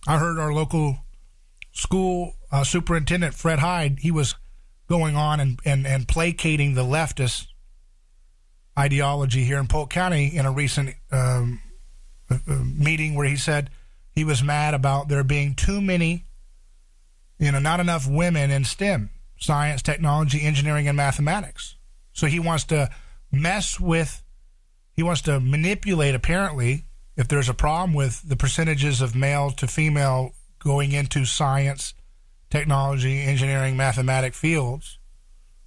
I heard our local school superintendent, Fred Hyde, he was going on and placating the leftist ideology here in Polk County in a recent meeting where he said he was mad about there being too many, not enough women in STEM, science, technology, engineering, and mathematics. So he wants to manipulate, apparently, if there's a problem with the percentages of male to female going into science, technology, engineering, mathematic fields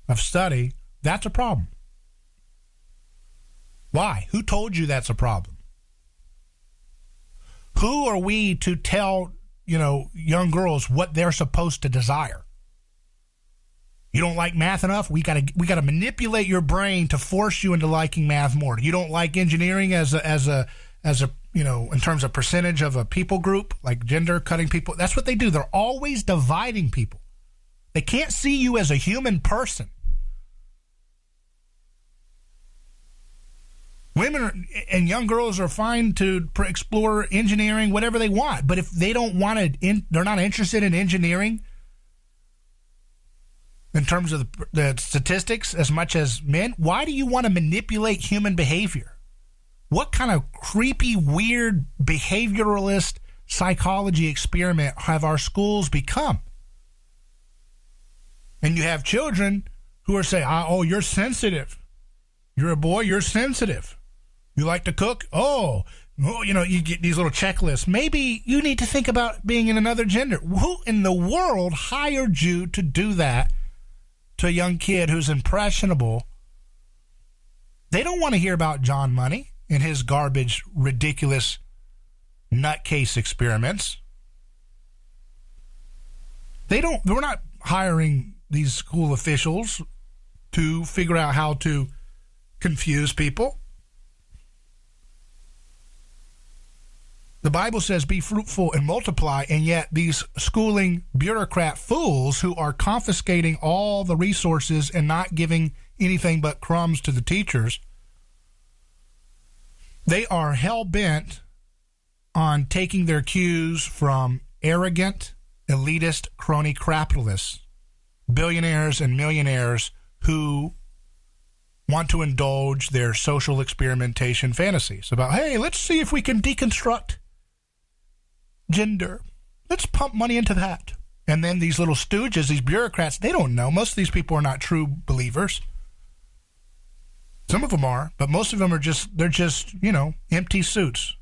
of study, that's a problem. Why? Who told you that's a problem? Who are we to tell, young girls what they're supposed to desire? You don't like math enough? We got to manipulate your brain to force you into liking math more. You don't like engineering as a in terms of percentage of a people group, like gender, cutting people. That's what they do. They're always dividing people. They can't see you as a human person. Women and young girls are fine to explore engineering, whatever they want. But if they don't want to, they're not interested in engineering in terms of the statistics as much as men, why do you want to manipulate human behavior? What kind of creepy, weird, behavioralist psychology experiment have our schools become? And you have children who are saying, oh, you're sensitive. You're a boy, you're sensitive. You like to cook? You get these little checklists. Maybe you need to think about being in another gender. Who in the world hired you to do that to a young kid who's impressionable? They don't want to hear about John Money and his garbage, ridiculous nutcase experiments. We're not hiring these school officials to figure out how to confuse people. The Bible says, be fruitful and multiply, and yet these schooling bureaucrat fools who are confiscating all the resources and not giving anything but crumbs to the teachers, they are hell-bent on taking their cues from arrogant, elitist, crony capitalists, billionaires and millionaires who want to indulge their social experimentation fantasies about, hey, let's see if we can deconstruct gender. Let's pump money into that. And then these little stooges, these bureaucrats, they don't know. Most of these people are not true believers. Some of them are, but most of them are just empty suits.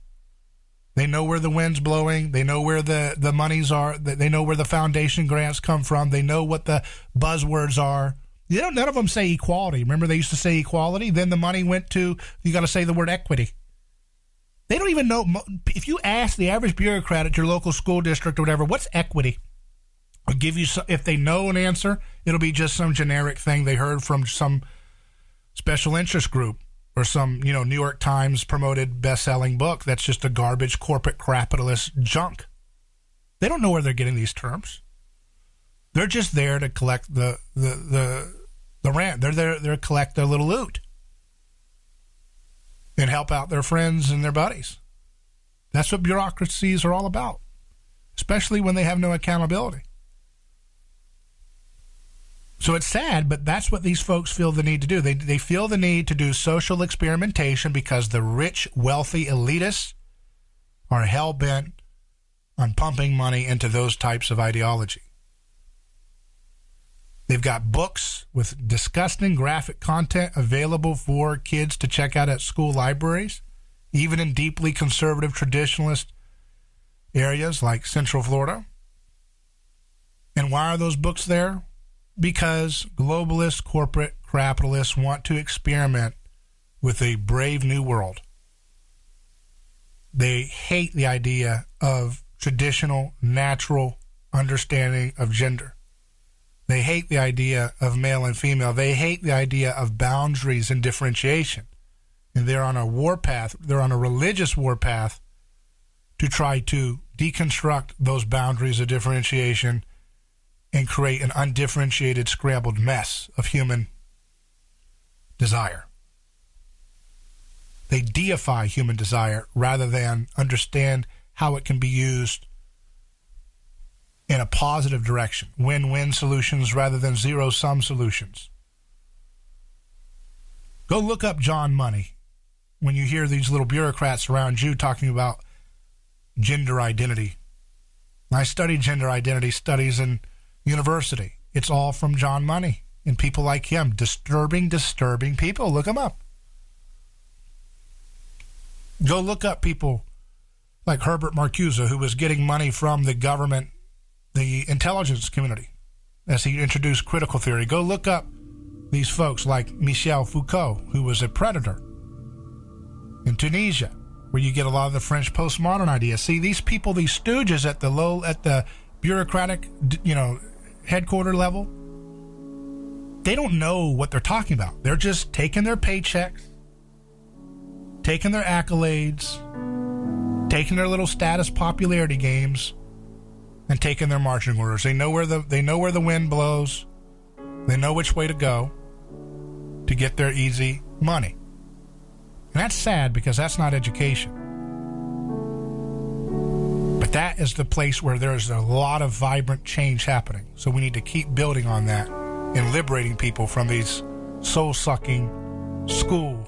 They know where the wind's blowing. They know where the monies are. They know where the foundation grants come from. They know what the buzzwords are. None of them say equality. Remember, they used to say equality. Then the money went to, you got to say the word equity. They don't even know. If you ask the average bureaucrat at your local school district or whatever, what's equity? I'll give you, if they know an answer, it'll be just some generic thing they heard from some special interest group or some, New York Times promoted best-selling book that's just a garbage corporate capitalist junk. They don't know where they're getting these terms. They're just there to collect the rent. They're there to collect their little loot and help out their friends and their buddies. That's what bureaucracies are all about, especially when they have no accountability. So it's sad, but that's what these folks feel the need to do. They feel the need to do social experimentation because the rich, wealthy elitists are hell-bent on pumping money into those types of ideology. They've got books with disgusting graphic content available for kids to check out at school libraries, even in deeply conservative traditionalist areas like Central Florida. And why are those books there? Because globalist corporate capitalists want to experiment with a brave new world. They hate the idea of traditional, natural understanding of gender. They hate the idea of male and female. They hate the idea of boundaries and differentiation. And they're on a warpath. They're on a religious warpath to try to deconstruct those boundaries of differentiation and create an undifferentiated, scrambled mess of human desire. They deify human desire rather than understand how it can be used in a positive direction. Win-win solutions rather than zero-sum solutions. Go look up John Money when you hear these little bureaucrats around you talking about gender identity. I studied gender identity studies in university. It's all from John Money and people like him. Disturbing people. Look them up. Go look up people like Herbert Marcuse, who was getting money from the government, the intelligence community, as he introduced critical theory. Go look up these folks like Michel Foucault, who was a predator in Tunisia, where you get a lot of the French postmodern ideas. See, these people, these stooges at the bureaucratic, headquarter level, they don't know what they're talking about. They're just taking their paychecks, taking their accolades, taking their little status popularity games, and taking their marching orders. They know where the wind blows. They know which way to go to get their easy money. And that's sad, because that's not education. But that is the place where there's a lot of vibrant change happening. So we need to keep building on that and liberating people from these soul-sucking school